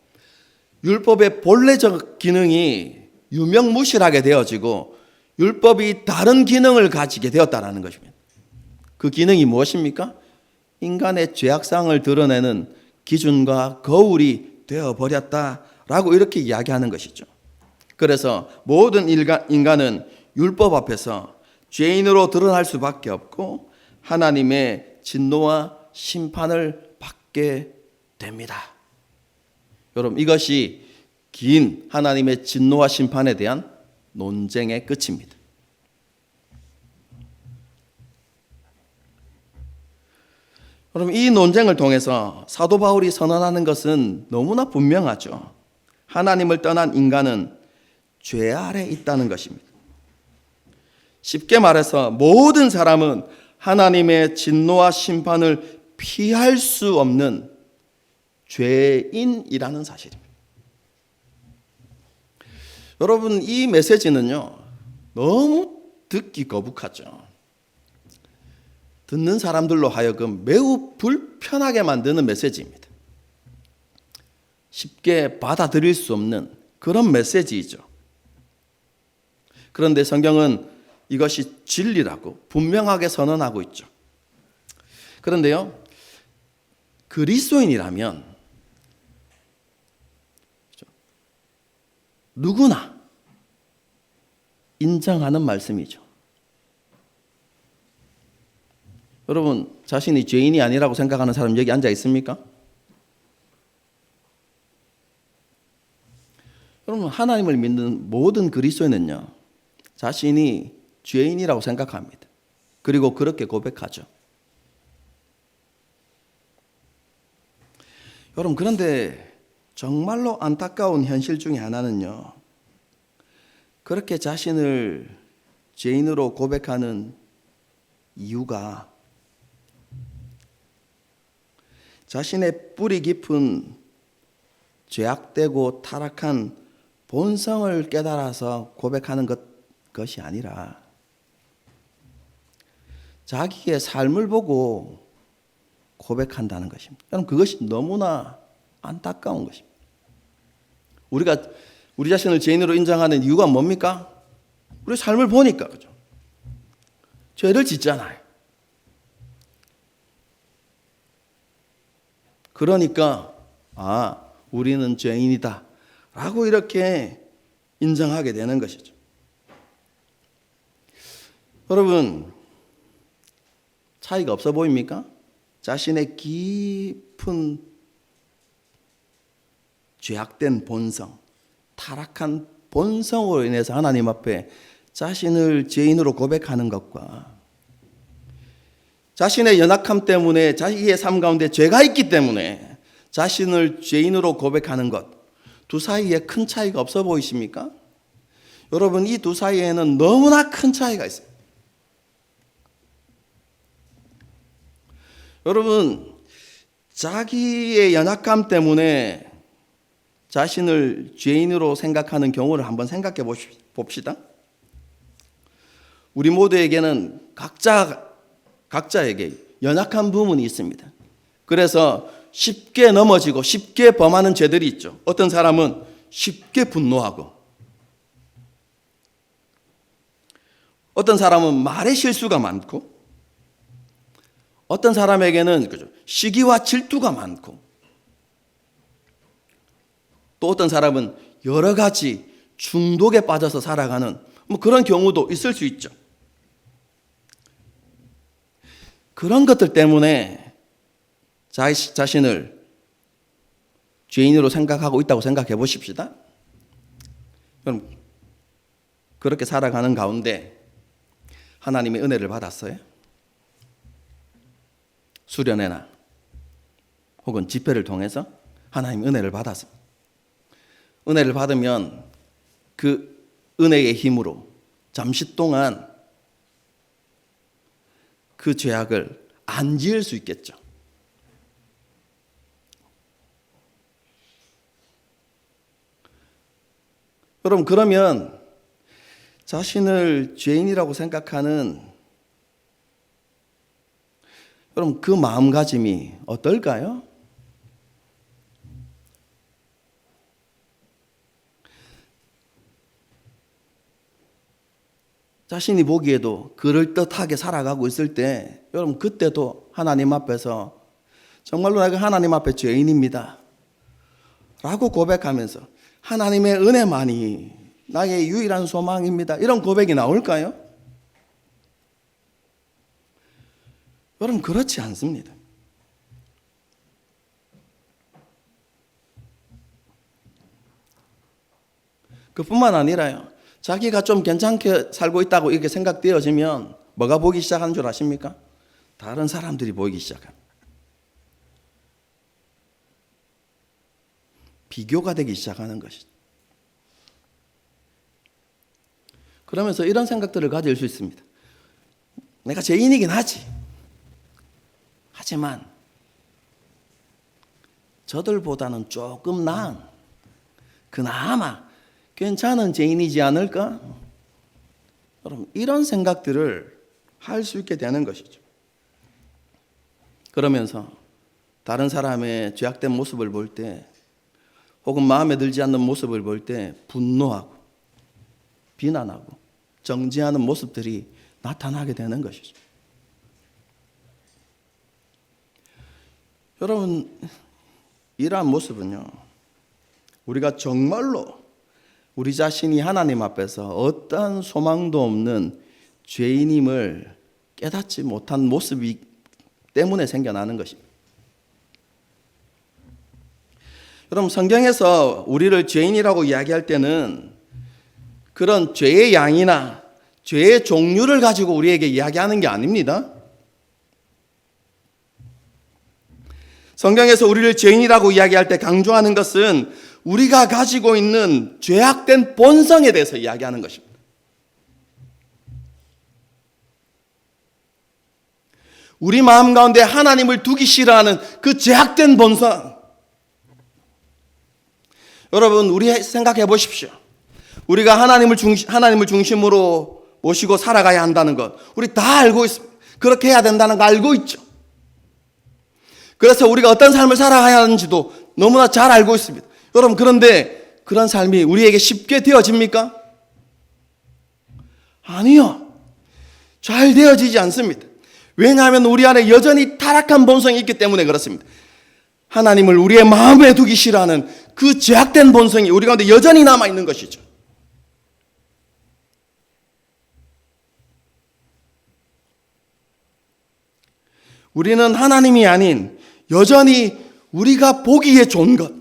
율법의 본래적 기능이 유명무실하게 되어지고 율법이 다른 기능을 가지게 되었다는 것입니다. 그 기능이 무엇입니까? 인간의 죄악상을 드러내는 기준과 거울이 되어버렸다라고 이렇게 이야기하는 것이죠. 그래서 모든 인간은 율법 앞에서 죄인으로 드러날 수밖에 없고 하나님의 진노와 심판을 받게 됩니다. 여러분, 이것이 긴 하나님의 진노와 심판에 대한 논쟁의 끝입니다. 그럼 이 논쟁을 통해서 사도 바울이 선언하는 것은 너무나 분명하죠. 하나님을 떠난 인간은 죄 아래 있다는 것입니다. 쉽게 말해서 모든 사람은 하나님의 진노와 심판을 피할 수 없는 죄인이라는 사실입니다. 여러분, 이 메시지는요, 너무 듣기 거북하죠. 듣는 사람들로 하여금 매우 불편하게 만드는 메시지입니다. 쉽게 받아들일 수 없는 그런 메시지이죠. 그런데 성경은 이것이 진리라고 분명하게 선언하고 있죠. 그런데요, 그리스도인이라면 누구나 인정하는 말씀이죠. 여러분, 자신이 죄인이 아니라고 생각하는 사람 여기 앉아 있습니까? 여러분, 하나님을 믿는 모든 그리스도인은요, 자신이 죄인이라고 생각합니다. 그리고 그렇게 고백하죠. 여러분, 그런데 정말로 안타까운 현실 중에 하나는요, 그렇게 자신을 죄인으로 고백하는 이유가 자신의 뿌리 깊은 죄악되고 타락한 본성을 깨달아서 고백하는 것이 아니라 자기의 삶을 보고 고백한다는 것입니다. 여러분, 그것이 너무나 안타까운 것입니다. 우리가 우리 자신을 죄인으로 인정하는 이유가 뭡니까? 우리 삶을 보니까, 그죠? 죄를 짓잖아요. 그러니까 우리는 죄인이다 라고 이렇게 인정하게 되는 것이죠. 여러분, 차이가 없어 보입니까? 자신의 깊은 죄악된 본성, 타락한 본성으로 인해서 하나님 앞에 자신을 죄인으로 고백하는 것과 자신의 연약함 때문에 자기의 삶 가운데 죄가 있기 때문에 자신을 죄인으로 고백하는 것, 두 사이에 큰 차이가 없어 보이십니까? 여러분, 이 두 사이에는 너무나 큰 차이가 있어요. 여러분, 자기의 연약함 때문에 자신을 죄인으로 생각하는 경우를 한번 생각해 봅시다. 우리 모두에게는 각자에게 연약한 부분이 있습니다. 그래서 쉽게 넘어지고 쉽게 범하는 죄들이 있죠. 어떤 사람은 쉽게 분노하고, 어떤 사람은 말에 실수가 많고, 어떤 사람에게는 시기와 질투가 많고, 또 어떤 사람은 여러 가지 중독에 빠져서 살아가는 그런 경우도 있을 수 있죠. 그런 것들 때문에 자신을 죄인으로 생각하고 있다고 생각해 보십시다. 그럼 그렇게 살아가는 가운데 하나님의 은혜를 받았어요? 수련회나 혹은 집회를 통해서 하나님의 은혜를 받았습니다. 은혜를 받으면 그 은혜의 힘으로 잠시 동안 그 죄악을 안 지을 수 있겠죠. 여러분, 그러면 자신을 죄인이라고 생각하는 여러분 그 마음가짐이 어떨까요? 자신이 보기에도 그럴듯하게 살아가고 있을 때 여러분 그때도 하나님 앞에서 정말로 내가 하나님 앞에 죄인입니다 라고 고백하면서 하나님의 은혜만이 나의 유일한 소망입니다 이런 고백이 나올까요? 여러분 그렇지 않습니다. 그뿐만 아니라요, 자기가 좀 괜찮게 살고 있다고 이렇게 생각되어지면 뭐가 보이기 시작하는 줄 아십니까? 다른 사람들이 보이기 시작합니다. 비교가 되기 시작하는 것이죠. 그러면서 이런 생각들을 가질 수 있습니다. 내가 죄인이긴 하지만 저들보다는 조금 나은, 그나마 괜찮은 죄인이지 않을까? 여러분 이런 생각들을 할 수 있게 되는 것이죠. 그러면서 다른 사람의 죄악된 모습을 볼 때, 혹은 마음에 들지 않는 모습을 볼 때 분노하고 비난하고 정죄하는 모습들이 나타나게 되는 것이죠. 여러분 이러한 모습은요, 우리가 정말로 우리 자신이 하나님 앞에서 어떠한 소망도 없는 죄인임을 깨닫지 못한 모습이 때문에 생겨나는 것입니다. 여러분 성경에서 우리를 죄인이라고 이야기할 때는 그런 죄의 양이나 죄의 종류를 가지고 우리에게 이야기하는 게 아닙니다. 성경에서 우리를 죄인이라고 이야기할 때 강조하는 것은 우리가 가지고 있는 죄악된 본성에 대해서 이야기하는 것입니다. 우리 마음 가운데 하나님을 두기 싫어하는 그 죄악된 본성. 여러분 우리 생각해 보십시오. 우리가 하나님을 중심으로 모시고 살아가야 한다는 것 우리 다 알고 있습니다. 그렇게 해야 된다는 거 알고 있죠. 그래서 우리가 어떤 삶을 살아가야 하는지도 너무나 잘 알고 있습니다. 여러분 그런데 그런 삶이 우리에게 쉽게 되어집니까? 아니요. 잘 되어지지 않습니다. 왜냐하면 우리 안에 여전히 타락한 본성이 있기 때문에 그렇습니다. 하나님을 우리의 마음에 두기 싫어하는 그 죄악된 본성이 우리 가운데 여전히 남아있는 것이죠. 우리는 하나님이 아닌 여전히 우리가 보기에 좋은 것,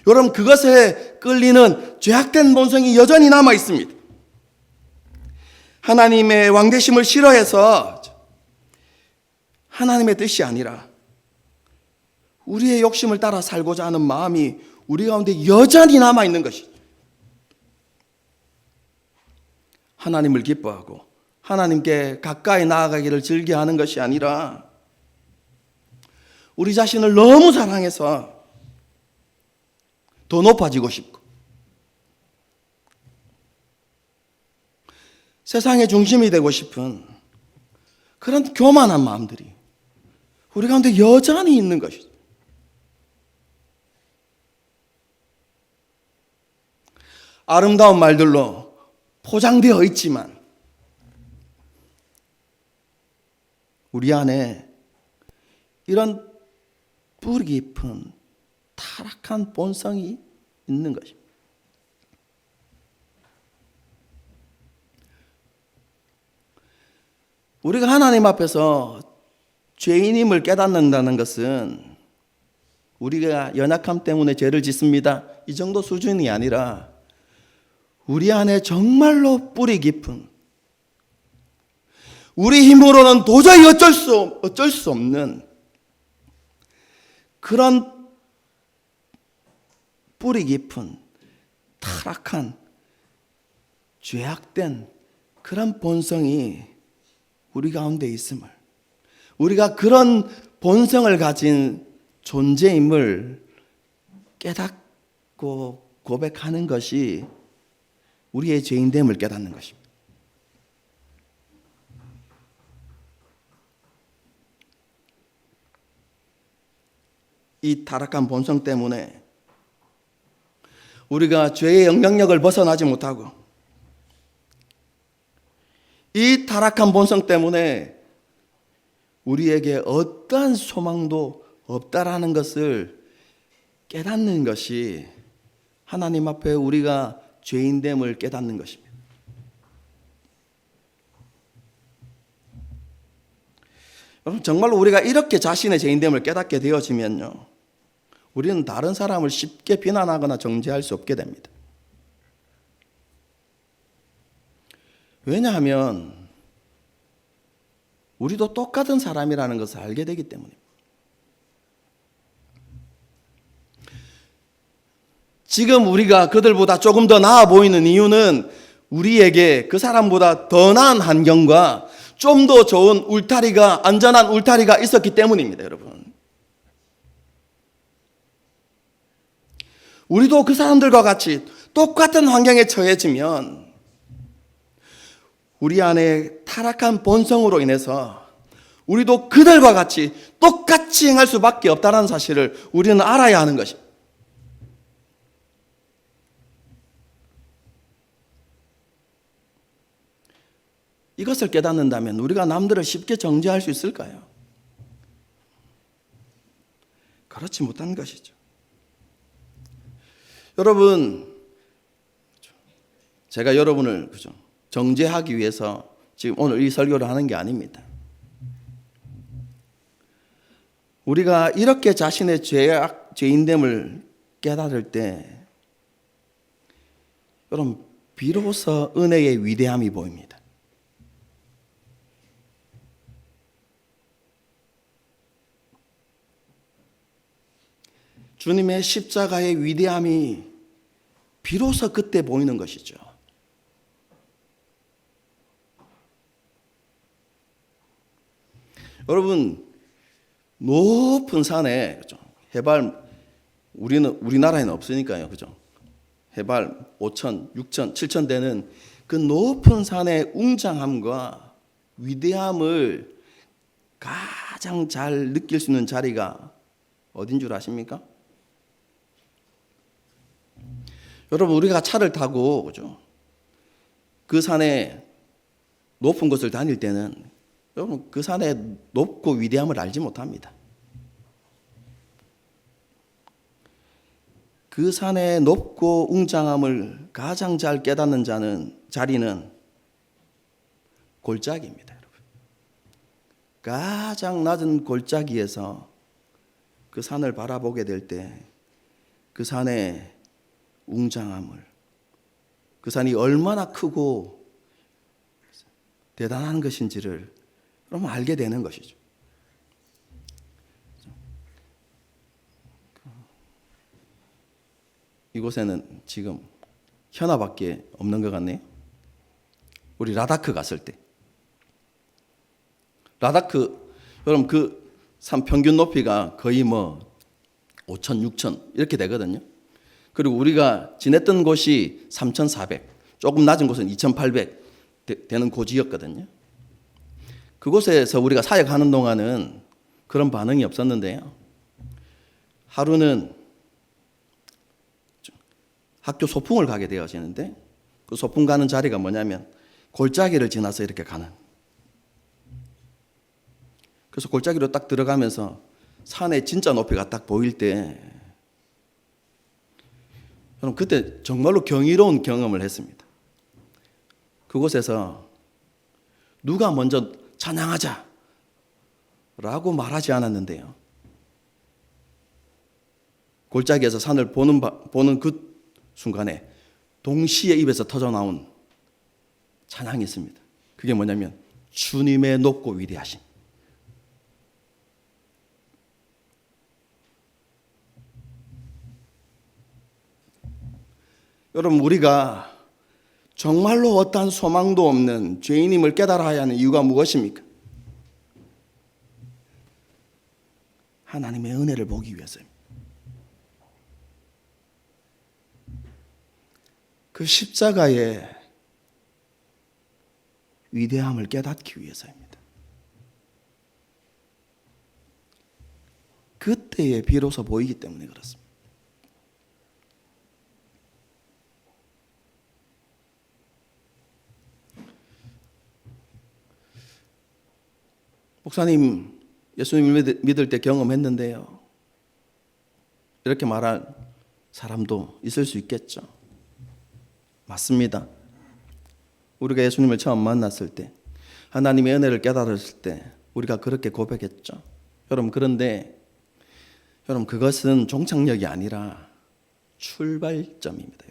여러분 그것에 끌리는 죄악된 본성이 여전히 남아 있습니다. 하나님의 왕되심을 싫어해서 하나님의 뜻이 아니라 우리의 욕심을 따라 살고자 하는 마음이 우리 가운데 여전히 남아 있는 것이죠. 하나님을 기뻐하고 하나님께 가까이 나아가기를 즐겨하는 것이 아니라 우리 자신을 너무 사랑해서 더 높아지고 싶고 세상의 중심이 되고 싶은 그런 교만한 마음들이 우리 가운데 여전히 있는 것이죠. 아름다운 말들로 포장되어 있지만 우리 안에 이런 뿌리 깊은 타락한 본성이 있는 것입니다. 우리가 하나님 앞에서 죄인임을 깨닫는다는 것은 우리가 연약함 때문에 죄를 짓습니다, 이 정도 수준이 아니라 우리 안에 정말로 뿌리 깊은, 우리 힘으로는 도저히 어쩔 수 없는 그런 뿌리 깊은 타락한 죄악된 그런 본성이 우리 가운데 있음을, 우리가 그런 본성을 가진 존재임을 깨닫고 고백하는 것이 우리의 죄인됨을 깨닫는 것입니다. 이 타락한 본성 때문에 우리가 죄의 영향력을 벗어나지 못하고, 이 타락한 본성 때문에 우리에게 어떠한 소망도 없다라는 것을 깨닫는 것이 하나님 앞에 우리가 죄인됨을 깨닫는 것입니다. 여러분, 정말로 우리가 이렇게 자신의 죄인됨을 깨닫게 되어지면요, 우리는 다른 사람을 쉽게 비난하거나 정죄할 수 없게 됩니다. 왜냐하면 우리도 똑같은 사람이라는 것을 알게 되기 때문입니다. 지금 우리가 그들보다 조금 더 나아 보이는 이유는 우리에게 그 사람보다 더 나은 환경과 좀 더 좋은 울타리가, 안전한 울타리가 있었기 때문입니다, 여러분. 우리도 그 사람들과 같이 똑같은 환경에 처해지면 우리 안에 타락한 본성으로 인해서 우리도 그들과 같이 똑같이 행할 수밖에 없다는 사실을 우리는 알아야 하는 것입니다. 이것을 깨닫는다면 우리가 남들을 쉽게 정죄할 수 있을까요? 그렇지 못한 것이죠. 여러분, 제가 여러분을 정죄하기 위해서 지금 오늘 이 설교를 하는 게 아닙니다. 우리가 이렇게 자신의 죄인됨을 깨달을 때 여러분, 비로소 은혜의 위대함이 보입니다. 주님의 십자가의 위대함이 비로소 그때 보이는 것이죠. 여러분, 높은 산에, 그죠? 해발, 우리나라에는 없으니까요, 그죠? 해발 5,000, 6,000, 7,000 되는 그 높은 산의 웅장함과 위대함을 가장 잘 느낄 수 있는 자리가 어딘 줄 아십니까? 여러분, 우리가 차를 타고, 그죠? 그 산에 높은 곳을 다닐 때는 여러분, 그 산의 높고 위대함을 알지 못합니다. 그 산의 높고 웅장함을 가장 잘 깨닫는 자리는 골짜기입니다, 여러분. 가장 낮은 골짜기에서 그 산을 바라보게 될 때 그 산의 웅장함을, 그 산이 얼마나 크고 대단한 것인지를 그럼 알게 되는 것이죠. 이곳에는 지금 현아밖에 없는 것 같네요. 우리 라다크 갔을 때, 라다크, 여러분 그 산 평균 높이가 거의 5,000, 6,000 이렇게 되거든요. 그리고 우리가 지냈던 곳이 3,400, 조금 낮은 곳은 2,800 되는 고지였거든요. 그곳에서 우리가 사역하는 동안은 그런 반응이 없었는데요. 하루는 학교 소풍을 가게 되어지는데, 그 소풍 가는 자리가 뭐냐면 골짜기를 지나서 이렇게 가는. 그래서 골짜기로 딱 들어가면서 산의 진짜 높이가 딱 보일 때, 여러분 그때 정말로 경이로운 경험을 했습니다. 그곳에서 누가 먼저 찬양하자 라고 말하지 않았는데요, 골짜기에서 산을 보는 그 순간에 동시에 입에서 터져나온 찬양이 있습니다. 그게 뭐냐면 주님의 높고 위대하심. 여러분, 우리가 정말로 어떠한 소망도 없는 죄인임을 깨달아야 하는 이유가 무엇입니까? 하나님의 은혜를 보기 위해서입니다. 그 십자가의 위대함을 깨닫기 위해서입니다. 그때에 비로소 보이기 때문에 그렇습니다. 목사님, 예수님을 믿을 때 경험했는데요. 이렇게 말할 사람도 있을 수 있겠죠. 맞습니다. 우리가 예수님을 처음 만났을 때, 하나님의 은혜를 깨달았을 때 우리가 그렇게 고백했죠. 여러분, 그런데 여러분, 그것은 종착역이 아니라 출발점입니다.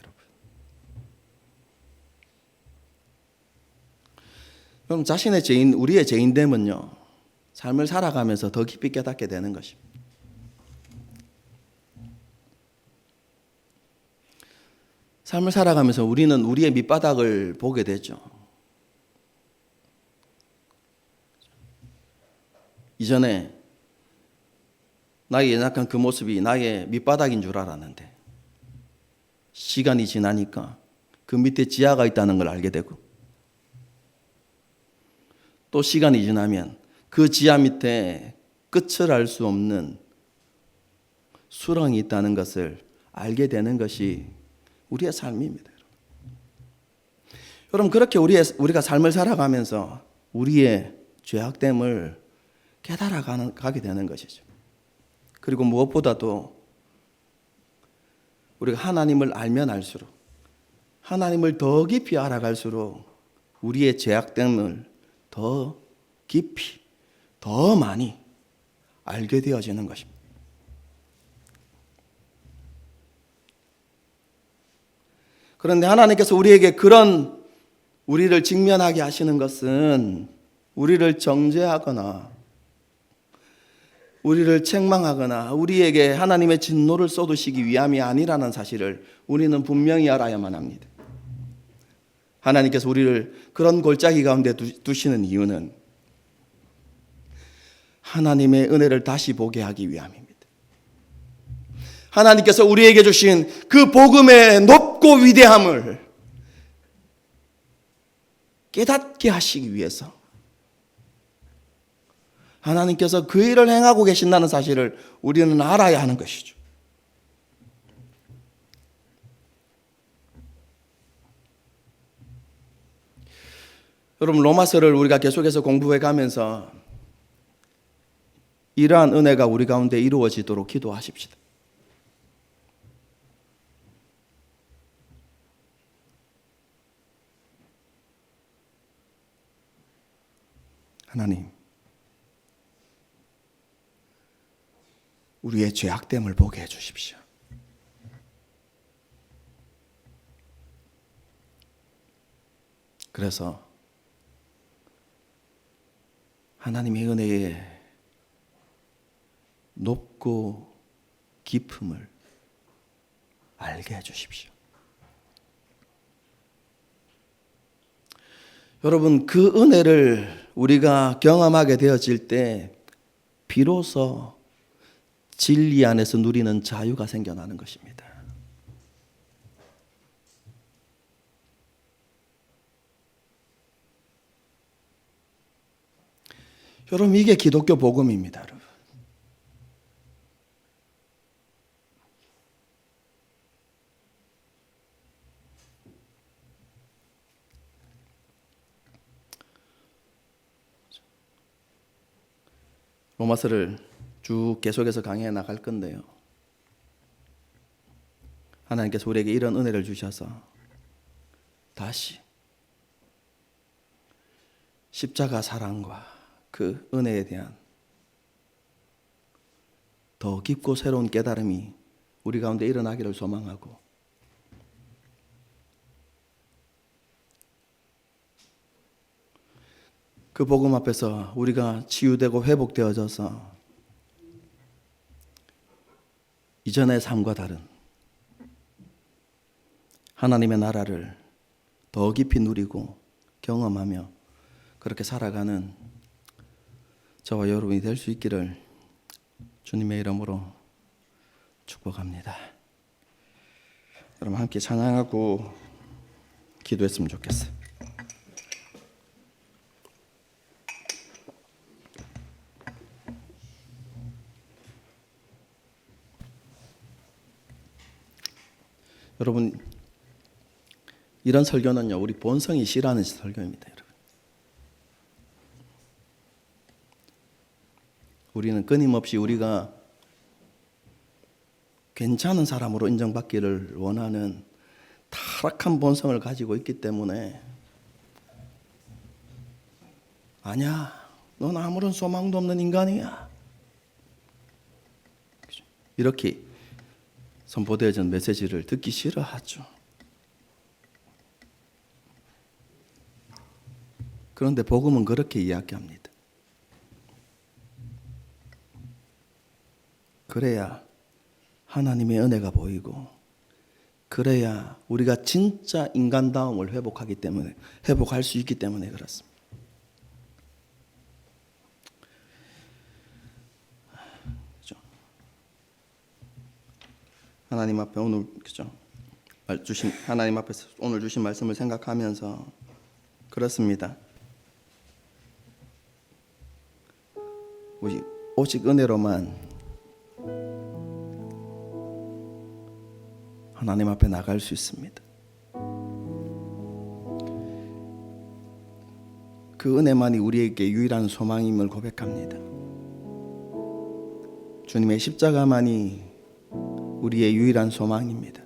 여러분, 자신의 죄인, 우리의 죄인됨은요, 삶을 살아가면서 더 깊이 깨닫게 되는 것입니다. 삶을 살아가면서 우리는 우리의 밑바닥을 보게 되죠. 이전에 나의 연약한 그 모습이 나의 밑바닥인 줄 알았는데 시간이 지나니까 그 밑에 지하가 있다는 걸 알게 되고, 또 시간이 지나면 그 지하 밑에 끝을 알 수 없는 수렁이 있다는 것을 알게 되는 것이 우리의 삶입니다. 여러분, 그렇게 우리가 삶을 살아가면서 우리의 죄악됨을 깨달아가게 되는 것이죠. 그리고 무엇보다도 우리가 하나님을 알면 알수록, 하나님을 더 깊이 알아갈수록 우리의 죄악됨을 더 깊이, 더 많이 알게 되어지는 것입니다. 그런데 하나님께서 우리에게 그런 우리를 직면하게 하시는 것은 우리를 정죄하거나 우리를 책망하거나 우리에게 하나님의 진노를 쏟으시기 위함이 아니라는 사실을 우리는 분명히 알아야만 합니다. 하나님께서 우리를 그런 골짜기 가운데 두시는 이유는 하나님의 은혜를 다시 보게 하기 위함입니다. 하나님께서 우리에게 주신 그 복음의 높고 위대함을 깨닫게 하시기 위해서 하나님께서 그 일을 행하고 계신다는 사실을 우리는 알아야 하는 것이죠. 여러분, 로마서를 우리가 계속해서 공부해 가면서 이러한 은혜가 우리 가운데 이루어지도록 기도하십시다. 하나님, 우리의 죄악됨을 보게 해주십시오. 그래서 하나님의 은혜의 높고 깊음을 알게 해주십시오. 여러분, 그 은혜를 우리가 경험하게 되어질 때 비로소 진리 안에서 누리는 자유가 생겨나는 것입니다. 여러분, 이게 기독교 복음입니다. 여러분. 로마서를 쭉 계속해서 강의해 나갈 건데요. 하나님께서 우리에게 이런 은혜를 주셔서 다시 십자가 사랑과 그 은혜에 대한 더 깊고 새로운 깨달음이 우리 가운데 일어나기를 소망하고, 그 복음 앞에서 우리가 치유되고 회복되어져서 이전의 삶과 다른 하나님의 나라를 더 깊이 누리고 경험하며 그렇게 살아가는 저와 여러분이 될 수 있기를 주님의 이름으로 축복합니다. 여러분, 함께 찬양하고 기도했으면 좋겠어요. 여러분, 이런 설교는요, 우리 본성이 싫어하는 설교입니다. 여러분, 우리는 끊임없이 우리가 괜찮은 사람으로 인정받기를 원하는 타락한 본성을 가지고 있기 때문에, 아니야, 넌 아무런 소망도 없는 인간이야, 이렇게 선포되어진 메시지를 듣기 싫어하죠. 그런데 복음은 그렇게 이야기합니다. 그래야 하나님의 은혜가 보이고, 그래야 우리가 진짜 인간다움을 회복할 수 있기 때문에 그렇습니다. 그렇죠? 하나님 앞에 오늘 하나님 앞에서 오늘 주신 말씀을 생각하면서 그렇습니다. 오직 은혜로만 하나님 앞에 나갈 수 있습니다. 그 은혜만이 우리에게 유일한 소망임을 고백합니다. 주님의 십자가만이 우리의 유일한 소망입니다.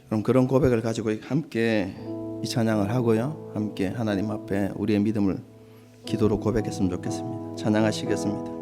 그럼 그런 고백을 가지고 함께 이 찬양을 하고요, 함께 하나님 앞에 우리의 믿음을 기도로 고백했으면 좋겠습니다. 찬양하시겠습니다.